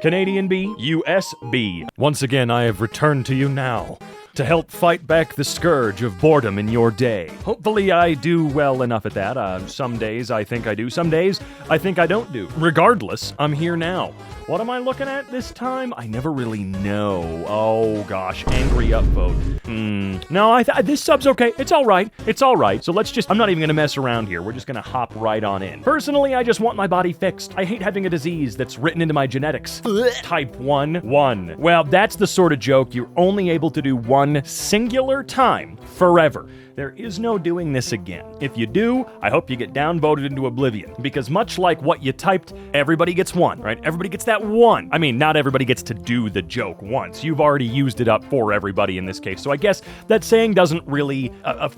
Canadian B, US B. Once again, I have returned to you now to help fight back the scourge of boredom in your day. Hopefully I do well enough at that. Some days I think I do, some days I think I don't do. Regardless, I'm here now. What am I looking at this time? I never really know. Oh gosh, Angryupvote. No, this sub's okay. It's alright. It's alright. So I'm not even gonna mess around here. We're just gonna hop right on in. Personally, I just want my body fixed. I hate having a disease that's written into my genetics. Type 1. Well, that's the sort of joke you're only able to do one singular time forever. There is no doing this again. If you do, I hope you get downvoted into oblivion. Because much like what you typed, everybody gets one, right? Everybody gets that one. I mean, not everybody gets to do the joke once. You've already used it up for everybody in this case. So I guess that saying doesn't really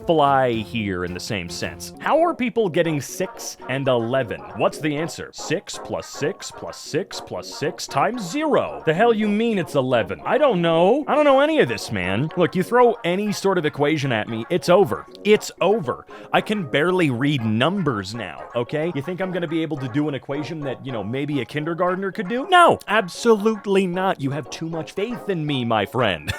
fly here in the same sense. How are people getting 6 and 11? What's the answer? 6 plus 6 plus 6 plus 6 times 0. The hell you mean it's 11? I don't know. I don't know any of this, man. Look, you throw any sort of equation at me, it's over. It's over. I can barely read numbers now, okay? You think I'm gonna be able to do an equation that, maybe a kindergartner could do? No, absolutely not. You have too much faith in me, my friend.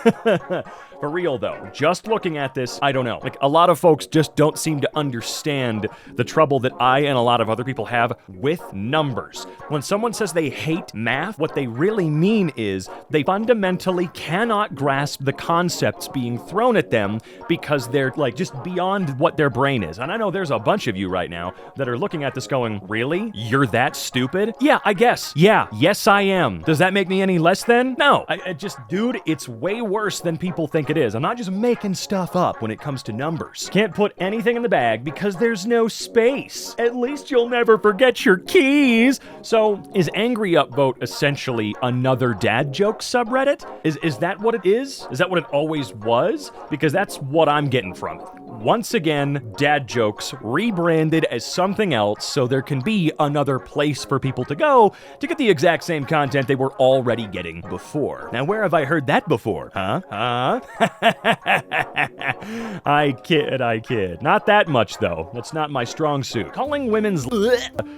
For real though, just looking at this, I don't know. Like, a lot of folks just don't seem to understand the trouble that I and a lot of other people have with numbers. When someone says they hate math, what they really mean is they fundamentally cannot grasp the concepts being thrown at them because they're just beyond what their brain is. And I know there's a bunch of you right now that are looking at this going, really? You're that stupid? Yeah, I guess. Yeah, yes I am. Does that make me any less than? No. Dude, it's way worse than people think it is. I'm not just making stuff up when it comes to numbers. Can't put anything in the bag because there's no space. At least you'll never forget your keys. So, is Angryupvote essentially another dad joke subreddit? Is that what it is? Is that what it always was? Because that's what I'm getting from it. Once again, dad jokes rebranded as something else so there can be another place for people to go to get the exact same content they were already getting before. Now, where have I heard that before? Huh? I kid. Not that much, though. That's not my strong suit. Calling women's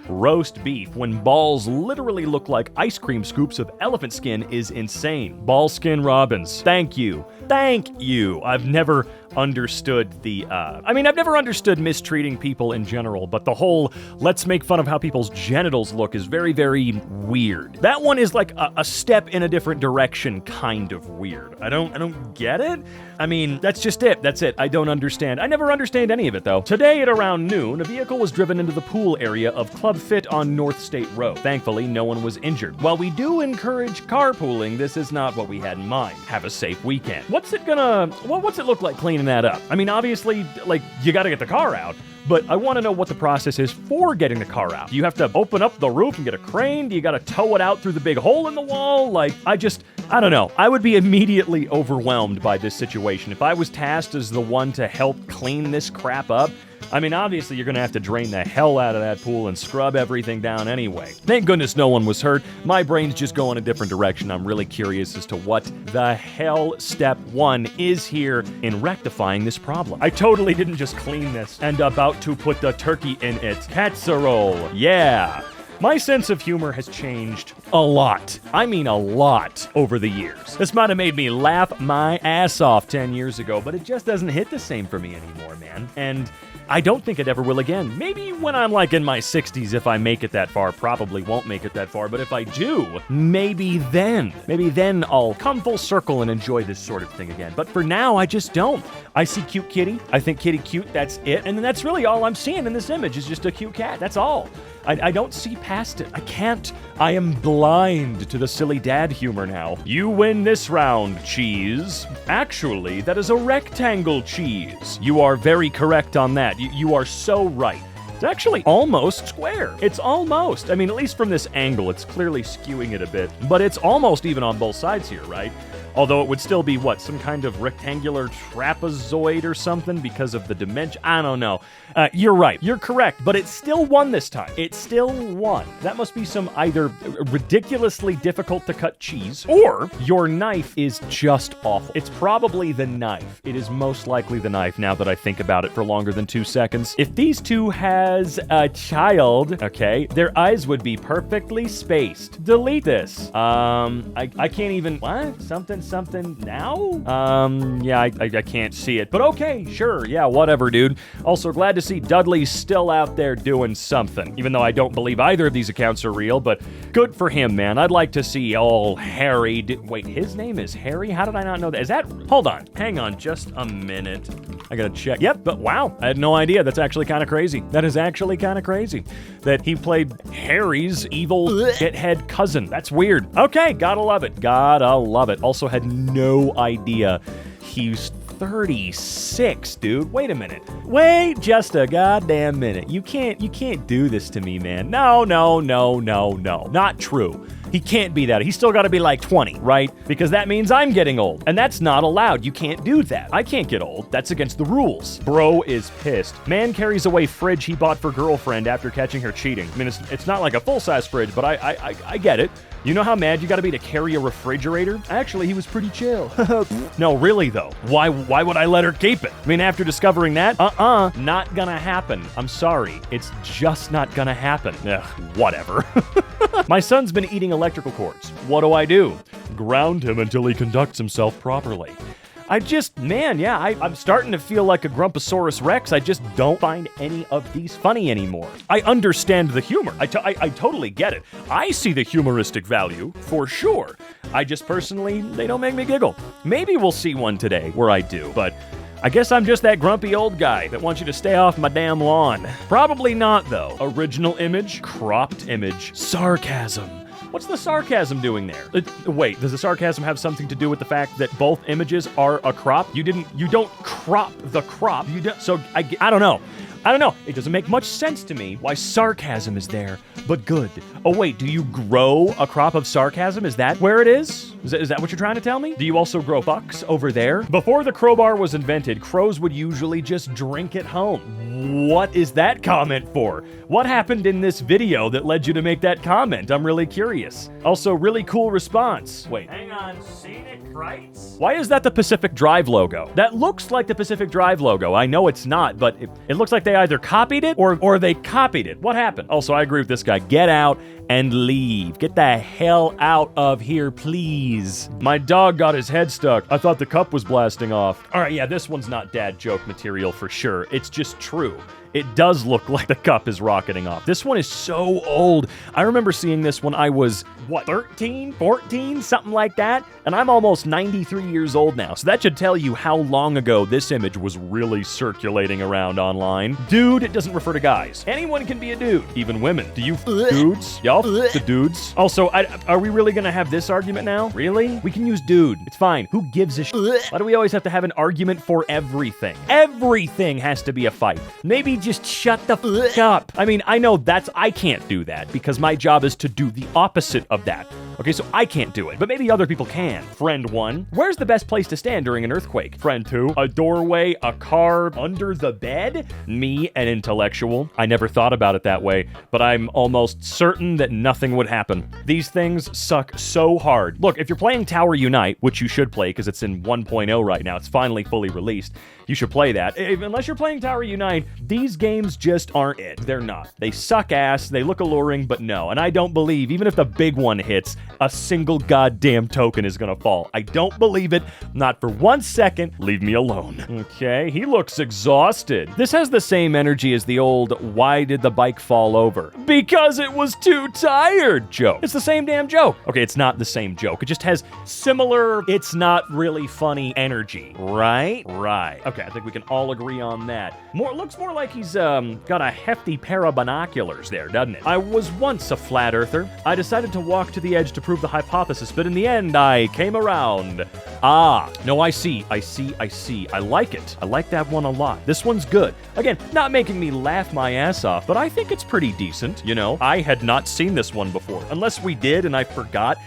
roast beef when balls literally look like ice cream scoops of elephant skin is insane. Ball skin Robbins. Thank you. I've never understood I've never understood mistreating people in general, but the whole let's make fun of how people's genitals look is very, very weird. That one is like a step in a different direction kind of weird. I don't get it. I mean, that's just it. That's it. I don't understand. I never understand any of it, though. Today at around noon, a vehicle was driven into the pool area of Club Fit on North State Road. Thankfully, no one was injured. While we do encourage carpooling, this is not what we had in mind. Have a safe weekend. What's it look like cleaning that up? I mean, obviously, you gotta get the car out, but I want to know what the process is for getting the car out. Do you have to open up the roof and get a crane? Do you gotta tow it out through the big hole in the wall? I don't know. I would be immediately overwhelmed by this situation. If I was tasked as the one to help clean this crap up, I mean, obviously you're gonna have to drain the hell out of that pool and scrub everything down anyway. Thank goodness no one was hurt. My brain's just going a different direction. I'm really curious as to what the hell step 1 is here in rectifying this problem. I totally didn't just clean this and about to put the turkey in it. Casserole. Yeah. My sense of humor has changed a lot. I mean a lot over the years. This might have made me laugh my ass off 10 years ago, but it just doesn't hit the same for me anymore, man. And I don't think it ever will again. Maybe when I'm in my 60s, if I make it that far. Probably won't make it that far, but if I do, maybe then I'll come full circle and enjoy this sort of thing again. But for now, I just don't. I see cute kitty, I think kitty cute, that's it. And then that's really all I'm seeing in this image is just a cute cat, that's all. I don't see past it. I can't. I am blind to the silly dad humor now. You win this round, cheese. Actually, that is a rectangle cheese. You are very correct on that. You are so right. It's actually almost square. It's almost. I mean, at least from this angle, it's clearly skewing it a bit. But it's almost even on both sides here, right? Although it would still be, what, some kind of rectangular trapezoid or something because of the dimension? I don't know. You're right. You're correct, but it still won this time. It still won. That must be some either ridiculously difficult to cut cheese, or your knife is just awful. It's probably the knife. It is most likely the knife now that I think about it for longer than 2 seconds. If these two has a child, okay, their eyes would be perfectly spaced. Delete this. I can't even, what? Something now? Yeah, I can't see it, but okay, sure, yeah, whatever, dude. Also, glad to see Dudley's still out there doing something, even though I don't believe either of these accounts are real, but good for him, man. I'd like to see all Harry, wait, his name is Harry? How did I not know that? Is that, hold on, hang on just a minute. I gotta check. Yep, but wow, I had no idea. That's actually kind of crazy. That is actually kind of crazy that he played Harry's evil shithead cousin. That's weird. Okay, gotta love it. Gotta love it. Also had no idea he's 36, dude. Wait a minute. Wait just a goddamn minute. You can't do this to me, man. No. Not true. He can't be that. He's still got to be like 20, right? Because that means I'm getting old. And that's not allowed. You can't do that. I can't get old. That's against the rules. Bro is pissed. Man carries away fridge he bought for girlfriend after catching her cheating. I mean, it's not like a full-size fridge, but I get it. You know how mad you gotta be to carry a refrigerator? Actually, he was pretty chill. No, really though. Why would I let her keep it? I mean, after discovering that, not gonna happen. I'm sorry. It's just not gonna happen. Ugh, whatever. My son's been eating electrical cords. What do? Ground him until he conducts himself properly. I'm starting to feel like a Grumposaurus Rex. I just don't find any of these funny anymore. I understand the humor. I totally get it. I see the humoristic value, for sure. I just personally, they don't make me giggle. Maybe we'll see one today where I do, but I guess I'm just that grumpy old guy that wants you to stay off my damn lawn. Probably not, though. Original image, cropped image, sarcasm. What's the sarcasm doing there? Wait, does the sarcasm have something to do with the fact that both images are a crop? You don't crop the crop. I don't know. It doesn't make much sense to me why sarcasm is there, but good. Oh wait, do you grow a crop of sarcasm? Is that where it is? Is that what you're trying to tell me? Do you also grow bucks over there? Before the crowbar was invented, crows would usually just drink at home. What is that comment for? What happened in this video that led you to make that comment? I'm really curious. Also, really cool response. Wait. Hang on, Scenic Rights? Why is that the Pacific Drive logo? That looks like the Pacific Drive logo. I know it's not, but it looks like they either copied it or they copied it. What happened? Also, I agree with this guy. Get out and leave. Get the hell out of here, please. My dog got his head stuck. I thought the cup was blasting off. All right, yeah, this one's not dad joke material for sure. It's just true. It does look like the cup is rocketing off. This one is so old. I remember seeing this when I was, 13, 14, something like that? And I'm almost 93 years old now, so that should tell you how long ago this image was really circulating around online. Dude, it doesn't refer to guys. Anyone can be a dude, even women. Do you dudes? Y'all the dudes? Also, are we really gonna have this argument now? Really? We can use dude. It's fine. Who gives a shit? Why do we always have to have an argument for everything? Everything has to be a fight. Maybe just shut the f*** up. I mean, I know I can't do that because my job is to do the opposite of that. Okay, so I can't do it, but maybe other people can. Friend 1, where's the best place to stand during an earthquake? Friend 2, a doorway, a car, under the bed? Me, an intellectual. I never thought about it that way, but I'm almost certain that nothing would happen. These things suck so hard. Look, if you're playing Tower Unite, which you should play because it's in 1.0 right now, it's finally fully released, you should play that. Unless you're playing Tower Unite, these games just aren't it. They're not. They suck ass, they look alluring, but no. And I don't believe, even if the big one hits, a single goddamn token is gonna fall. I don't believe it. Not for 1 second. Leave me alone. Okay, he looks exhausted. This has the same energy as the old, why did the bike fall over? Because it was too tired joke. It's the same damn joke. Okay, it's not the same joke. It just has similar, it's not really funny energy. Right? Right. Okay, I think we can all agree on that. Looks more like he's got a hefty pair of binoculars there, doesn't it? I was once a flat earther. I decided to walk to the edge to prove the hypothesis, but in the end, I came around. Ah, no, I see. I like it. I like that one a lot. This one's good. Again, not making me laugh my ass off, but I think it's pretty decent, you know? I had not seen this one before. Unless we did and I forgot.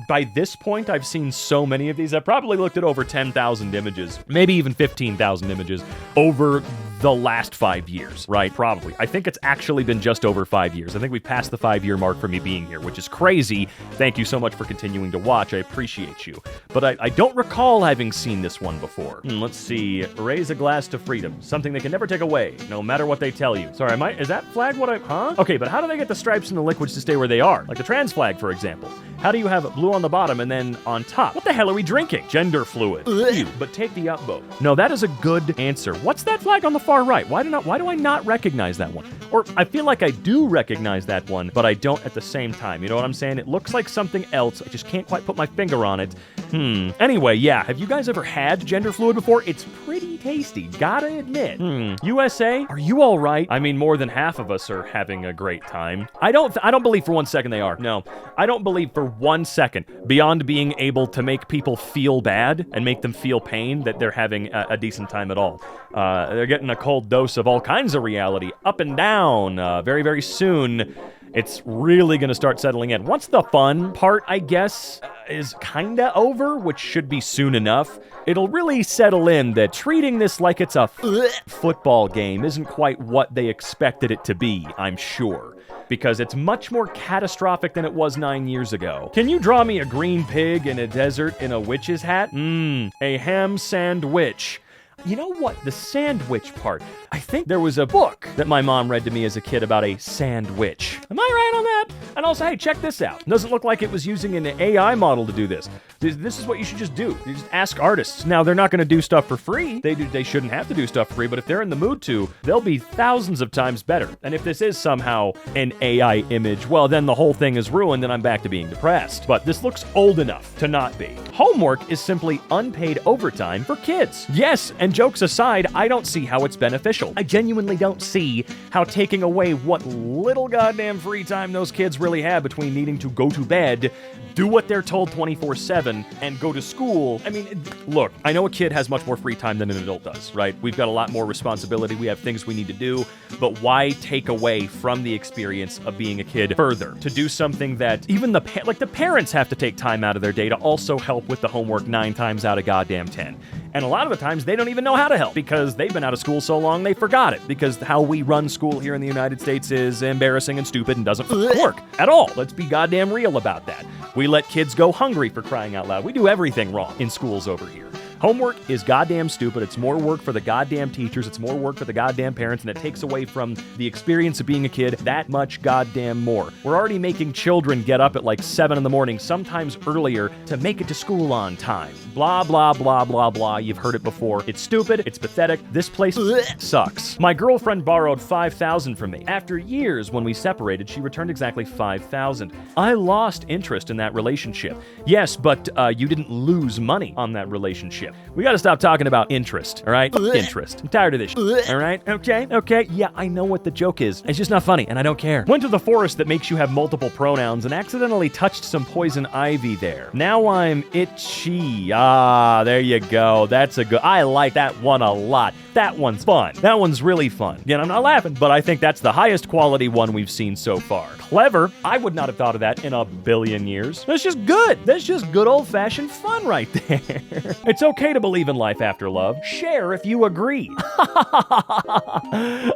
By this point, I've seen so many of these. I've probably looked at over 10,000 images, maybe even 15,000 images over the last 5 years, right? Probably. I think it's actually been just over 5 years. I think we've passed the 5-year mark for me being here, which is crazy. Thank you so much for continuing to watch. I appreciate you. But I don't recall having seen this one before. Let's see. Raise a glass to freedom. Something they can never take away, no matter what they tell you. Sorry, is that flag what huh? Okay, but how do they get the stripes and the liquids to stay where they are? Like the trans flag, for example. How do you have blue on the bottom and then on top? What the hell are we drinking? Gender fluid. Ew, but take the upvote. No, that is a good answer. What's that flag on the far right? Why do I not recognize that one? Or I feel like I do recognize that one, but I don't at the same time. You know what I'm saying? It looks like something else. I just can't quite put my finger on it. Anyway, yeah. Have you guys ever had gender fluid before? It's pretty tasty, gotta admit. USA, are you all right? I mean, more than half of us are having a great time. I don't believe for 1 second they are. No, I don't believe for 1 second, beyond being able to make people feel bad and make them feel pain, that they're having a decent time at all. They're getting a cold dose of all kinds of reality, up and down. Very, very soon, it's really going to start settling in. Once the fun part, I guess, is kinda over, which should be soon enough, it'll really settle in that treating this like it's a football game isn't quite what they expected it to be, I'm sure. Because it's much more catastrophic than it was 9 years ago. Can you draw me a green pig in a desert in a witch's hat? A ham sandwich. You know what? The sandwich part. I think there was a book that my mom read to me as a kid about a sandwich. Am I right on that? And also, hey, check this out. Doesn't look like it was using an AI model to do this. This is what you should just do. You just ask artists. Now, they're not going to do stuff for free. They shouldn't have to do stuff for free, but if they're in the mood to, they'll be thousands of times better. And if this is somehow an AI image, well, then the whole thing is ruined and I'm back to being depressed. But this looks old enough to not be. Homework is simply unpaid overtime for kids. Yes, and jokes aside, I don't see how it's beneficial. I genuinely don't see how taking away what little goddamn free time those kids really have between needing to go to bed, do what they're told 24/7, and go to school. I mean, look, I know a kid has much more free time than an adult does, right? We've got a lot more responsibility. We have things we need to do, but why take away from the experience of being a kid further to do something that even the parents have to take time out of their day to also help with the homework 9 times out of goddamn 10. And a lot of the times they don't even know how to help because they've been out of school so long they forgot it, because how we run school here in the United States is embarrassing and stupid and doesn't work at all. Let's be goddamn real about that. We let kids go hungry, for crying out loud. We do everything wrong in schools over here. Homework is goddamn stupid. It's more work for the goddamn teachers. It's more work for the goddamn parents, and it takes away from the experience of being a kid that much goddamn more. We're already making children get up at like 7 in the morning, sometimes earlier, to make it to school on time. Blah, blah, blah, blah, blah. You've heard it before. It's stupid. It's pathetic. This place sucks. My girlfriend borrowed $5,000 from me. After years, when we separated, she returned exactly $5,000. I lost interest in that relationship. Yes, but you didn't lose money on that relationship. We gotta stop talking about interest, all right? Interest. I'm tired of this shit, all right? Okay? Yeah, I know what the joke is. It's just not funny, and I don't care. Went to the forest that makes you have multiple pronouns and accidentally touched some poison ivy there. Now I'm itchy. Ah, there you go. That's a good... I like that one a lot. That one's fun. That one's really fun. Again, I'm not laughing, but I think that's the highest quality one we've seen so far. Clever. I would not have thought of that in a billion years. That's just good. That's just good old-fashioned fun right there. It's okay to believe in life after love. Share if you agree.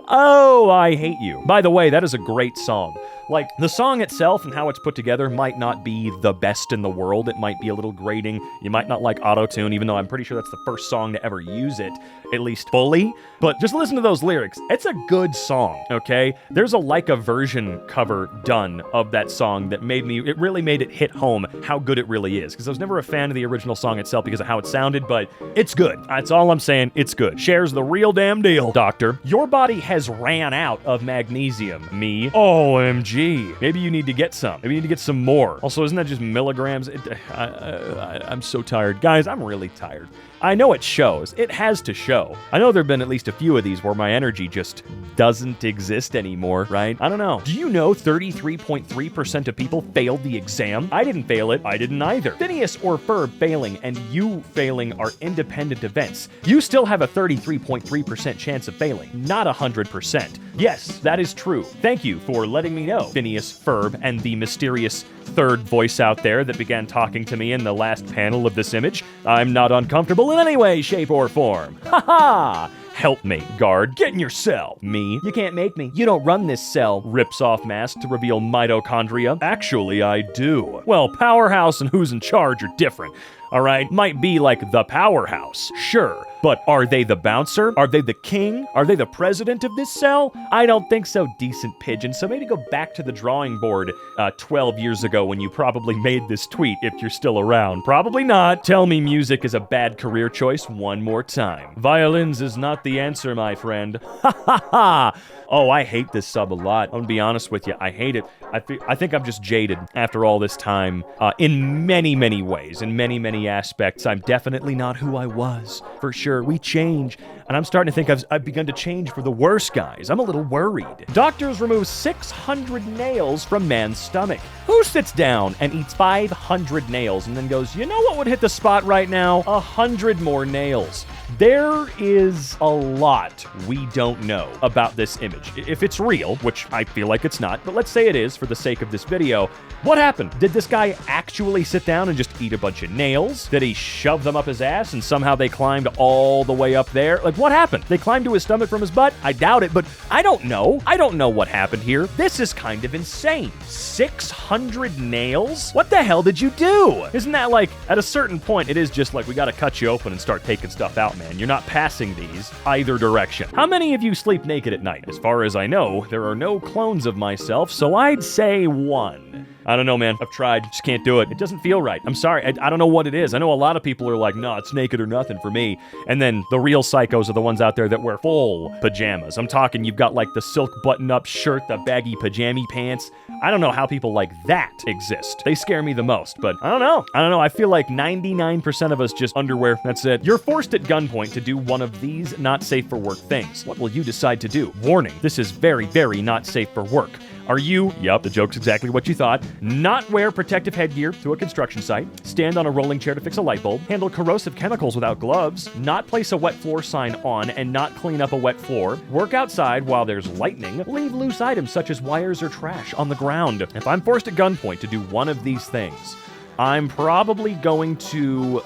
Oh, I hate you. By the way, that is a great song. Like, the song itself and how it's put together might not be the best in the world. It might be a little grating. You might not like auto-tune, even though I'm pretty sure that's the first song to ever use it, at least fully. But just listen to those lyrics. It's a good song, okay? There's a version cover done of that song that it really made it hit home how good it really is. Because I was never a fan of the original song itself because of how it sounded, but it's good. That's all I'm saying. It's good. Share's the real damn deal. Doctor, your body has ran out of magnesium. Me? OMG. Maybe you need to get some. Maybe you need to get some more. Also, isn't that just milligrams? I'm so tired. Guys, I'm really tired. I know it shows. It has to show. I know there have been at least a few of these where my energy just doesn't exist anymore, right? I don't know. Do you know 33.3% of people failed the exam? I didn't fail it. I didn't either. Phineas or Ferb failing and you failing are independent events. You still have a 33.3% chance of failing, not 100%. Yes, that is true. Thank you for letting me know, Phineas, Ferb, and the mysterious third voice out there that began talking to me in the last panel of this image. I'm not uncomfortable in any way, shape, or form. Ha ha! Help me, guard. Get in your cell. Me? You can't make me. You don't run this cell. Rips off mask to reveal mitochondria. Actually, I do. Well, powerhouse and who's in charge are different. All right? Might be like the powerhouse. Sure. But are they the bouncer? Are they the king? Are they the president of this cell? I don't think so, decent pigeon. So maybe go back to the drawing board 12 years ago when you probably made this tweet if you're still around. Probably not. Tell me music is a bad career choice one more time. Violins is not the answer, my friend. Ha ha ha! Oh, I hate this sub a lot. I'm gonna be honest with you. I hate it. I think I'm just jaded after all this time in many, many ways, in many, many aspects. I'm definitely not who I was. For sure, we change. And I'm starting to think I've begun to change for the worse, guys. I'm a little worried. Doctors remove 600 nails from man's stomach. Who sits down and eats 500 nails and then goes, you know what would hit the spot right now? 100 more nails. There is a lot we don't know about this image. If it's real, which I feel like it's not, but let's say it is for the sake of this video, what happened? Did this guy actually sit down and just eat a bunch of nails? Did he shove them up his ass and somehow they climbed all the way up there? Like, what happened? They climbed to his stomach from his butt? I doubt it, but I don't know. I don't know what happened here. This is kind of insane. 600 nails? What the hell did you do? Isn't that like, at a certain point, it is just like, we gotta cut you open and start taking stuff out, man. You're not passing these either direction. How many of you sleep naked at night? As far as I know, there are no clones of myself, so I'd say 1. I don't know, man. I've tried. Just can't do it. It doesn't feel right. I'm sorry. I don't know what it is. I know a lot of people are like, no, it's naked or nothing for me. And then the real psychos are the ones out there that wear full pajamas. I'm talking, you've got like the silk button-up shirt, the baggy pajama pants. I don't know how people like that exist. They scare me the most, but I don't know. I feel like 99% of us just underwear. That's it. You're forced at gunpoint to do one of these not safe for work things. What will you decide to do? Warning, this is very, very not safe for work. Are you, yep, the joke's exactly what you thought, not wear protective headgear to a construction site, stand on a rolling chair to fix a light bulb, handle corrosive chemicals without gloves, not place a wet floor sign on and not clean up a wet floor, work outside while there's lightning, leave loose items such as wires or trash on the ground? If I'm forced at gunpoint to do one of these things, I'm probably going to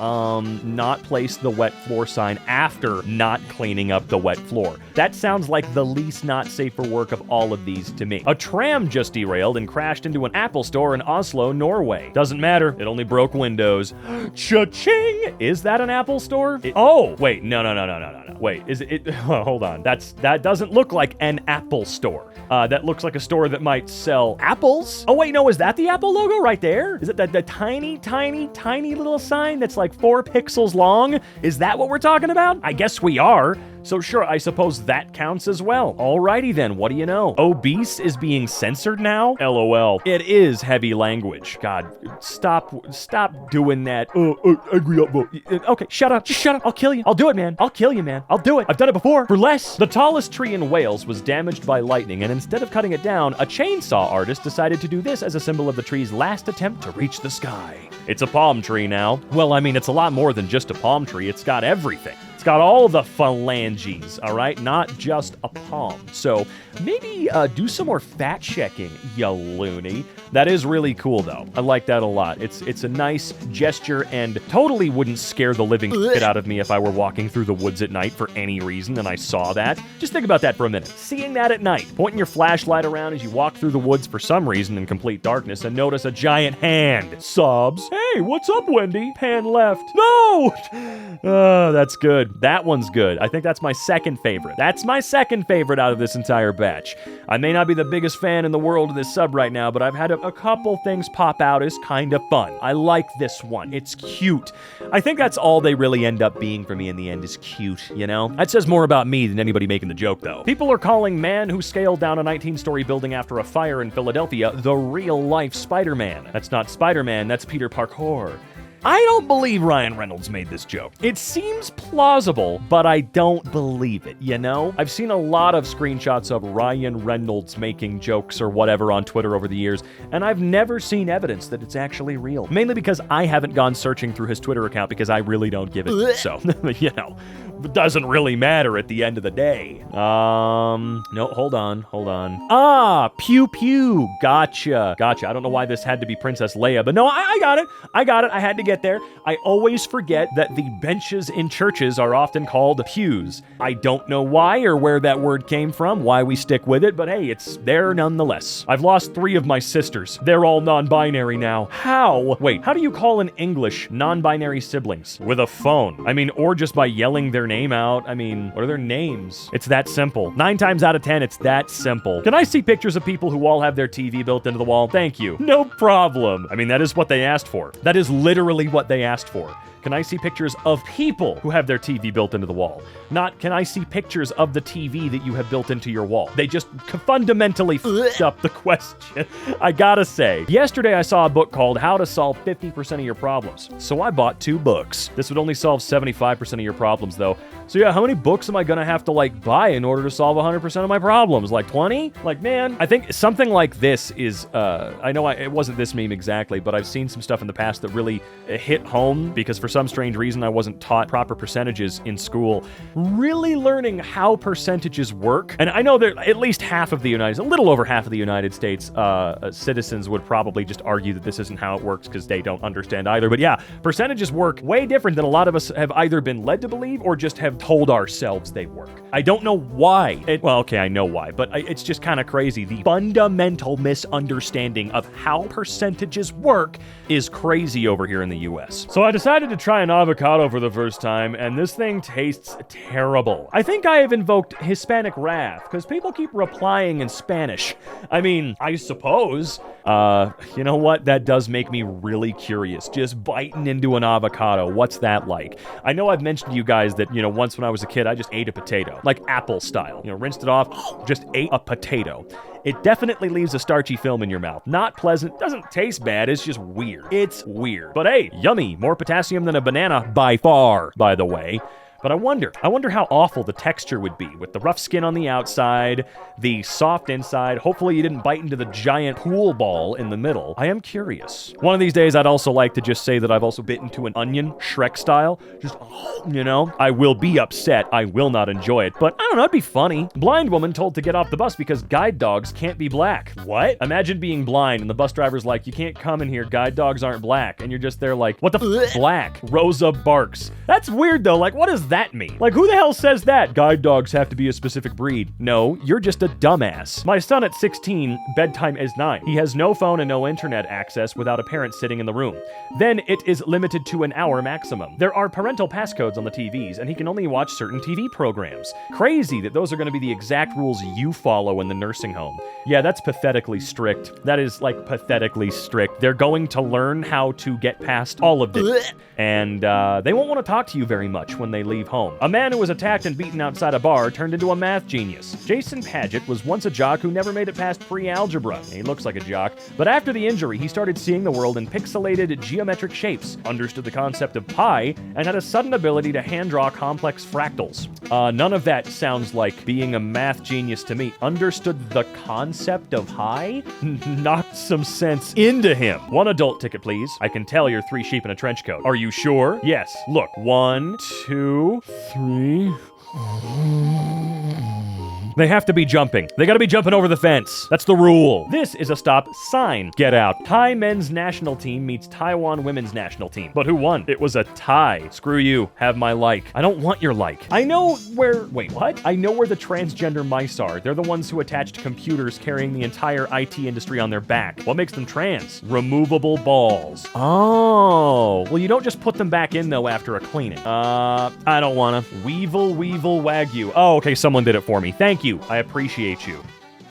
not place the wet floor sign after not cleaning up the wet floor. That sounds like the least not safe for work of all of these to me. A tram just derailed and crashed into an Apple store in Oslo, Norway. Doesn't matter, it only broke windows. Cha-ching! Is that an Apple store? Oh, wait, no. Wait, is it? Hold on. That doesn't look like an Apple store. That looks like a store that might sell apples. Oh wait, no, is that the Apple logo right there? Is it the tiny little sign that's like 4 pixels long? Is that what we're talking about? I guess we are. So sure, I suppose that counts as well. Alrighty then, what do you know? Obese is being censored now? LOL. It is heavy language. God, stop doing that. Angryupvote. Okay, shut up. Just shut up. I'll kill you. I'll do it, man. I'll kill you, man. I'll do it. I've done it before. For less. The tallest tree in Wales was damaged by lightning, and instead of cutting it down, a chainsaw artist decided to do this as a symbol of the tree's last attempt to reach the sky. It's a palm tree now. Well, I mean, it's a lot more than just a palm tree. It's got everything. It's got all the phalanges, all right? Not just a palm. So maybe do some more fact checking, you loony. That is really cool, though. I like that a lot. It's a nice gesture and totally wouldn't scare the living shit out of me if I were walking through the woods at night for any reason and I saw that. Just think about that for a minute. Seeing that at night, pointing your flashlight around as you walk through the woods for some reason in complete darkness and notice a giant hand. Sobs. Hey, what's up, Wendy? Pan left. No! Oh, that's good. That one's good. I think that's my second favorite. That's my second favorite out of this entire batch. I may not be the biggest fan in the world of this sub right now, but I've had a couple things pop out as kind of fun. I like this one. It's cute. I think that's all they really end up being for me in the end is cute, you know? That says more about me than anybody making the joke, though. People are calling man who scaled down a 19-story building after a fire in Philadelphia the real-life Spider-Man. That's not Spider-Man, that's Peter Parkour. I don't believe Ryan Reynolds made this joke. It seems plausible, but I don't believe it, you know? I've seen a lot of screenshots of Ryan Reynolds making jokes or whatever on Twitter over the years, and I've never seen evidence that it's actually real. Mainly because I haven't gone searching through his Twitter account because I really don't give it. So, you know. doesn't really matter at the end of the day. No, hold on. Ah, pew pew. Gotcha. I don't know why this had to be Princess Leia, but no, I got it. I had to get there. I always forget that the benches in churches are often called pews. I don't know why or where that word came from, why we stick with it, but hey, it's there nonetheless. I've lost 3 of my sisters. They're all non-binary now. How? Wait, how do you call in English non-binary siblings? With a phone. I mean, or just by yelling their name out. I mean, what are their names? It's that simple. 9 times out of 10, it's that simple. Can I see pictures of people who all have their TV built into the wall? Thank you. No problem. I mean, that is what they asked for. That is literally what they asked for. Can I see pictures of people who have their TV built into the wall? Not, can I see pictures of the TV that you have built into your wall? They just fundamentally f***ed up the question. I gotta say. Yesterday I saw a book called How to Solve 50% of Your Problems. So I bought 2 books. This would only solve 75% of your problems though. So yeah, how many books am I gonna have to buy in order to solve 100% of my problems? 20? Man, I think something like this is, I know it wasn't this meme exactly, but I've seen some stuff in the past that really hit home because for some strange reason I wasn't taught proper percentages in school. Really learning how percentages work, and I know that at least a little over half of the United States citizens would probably just argue that this isn't how it works because they don't understand either. But yeah, percentages work way different than a lot of us have either been led to believe or just have told ourselves they work. I don't know why. Well, okay, I know why, but it's just kind of crazy. The fundamental misunderstanding of how percentages work is crazy over here in the US. So I decided to try an avocado for the first time, and this thing tastes terrible. I think I have invoked Hispanic wrath, because people keep replying in Spanish. I mean, I suppose. You know what? That does make me really curious. Just biting into an avocado, what's that like? I know I've mentioned to you guys that, once when I was a kid, I just ate a potato. Like apple style. Rinsed it off, just ate a potato. It definitely leaves a starchy film in your mouth. Not pleasant, doesn't taste bad, it's just weird. It's weird. But hey, yummy. More potassium than a banana, by far, by the way. But I wonder how awful the texture would be with the rough skin on the outside, the soft inside. Hopefully you didn't bite into the giant pool ball in the middle. I am curious. One of these days, I'd also like to just say that I've also bit into an onion, Shrek style. Just, I will be upset. I will not enjoy it. But I don't know, it'd be funny. Blind woman told to get off the bus because guide dogs can't be black. What? Imagine being blind and the bus driver's like, you can't come in here, guide dogs aren't black. And you're just there like, what the black? Rosa barks. That's weird though, what does that mean? Who the hell says that? Guide dogs have to be a specific breed. No, you're just a dumbass. My son at 16, bedtime is 9. He has no phone and no internet access without a parent sitting in the room. Then it is limited to an hour maximum. There are parental passcodes on the TVs, and he can only watch certain TV programs. Crazy that those are going to be the exact rules you follow in the nursing home. Yeah, that's pathetically strict. That is, pathetically strict. They're going to learn how to get past all of this. And they won't want to talk to you very much when they leave home. A man who was attacked and beaten outside a bar turned into a math genius. Jason Paget was once a jock who never made it past pre-algebra. He looks like a jock. But after the injury, he started seeing the world in pixelated geometric shapes, understood the concept of pi, and had a sudden ability to hand-draw complex fractals. None of that sounds like being a math genius to me. Understood the concept of pi? Knocked some sense into him. 1 adult ticket, please. I can tell you're 3 sheep in a trench coat. Are you sure? Yes. Look. 1, 2, 3... They have to be jumping. They gotta be jumping over the fence. That's the rule. This is a stop sign. Get out. Thai men's national team meets Taiwan women's national team. But who won? It was a tie. Screw you. Have my like. I don't want your like. I know where... Wait, what? I know where the transgender mice are. They're the ones who attached computers carrying the entire IT industry on their back. What makes them trans? Removable balls. Oh. Well, you don't just put them back in, though, after a cleaning. I don't wanna. Weevil Wagyu. Oh, okay, someone did it for me. Thank you. I appreciate you.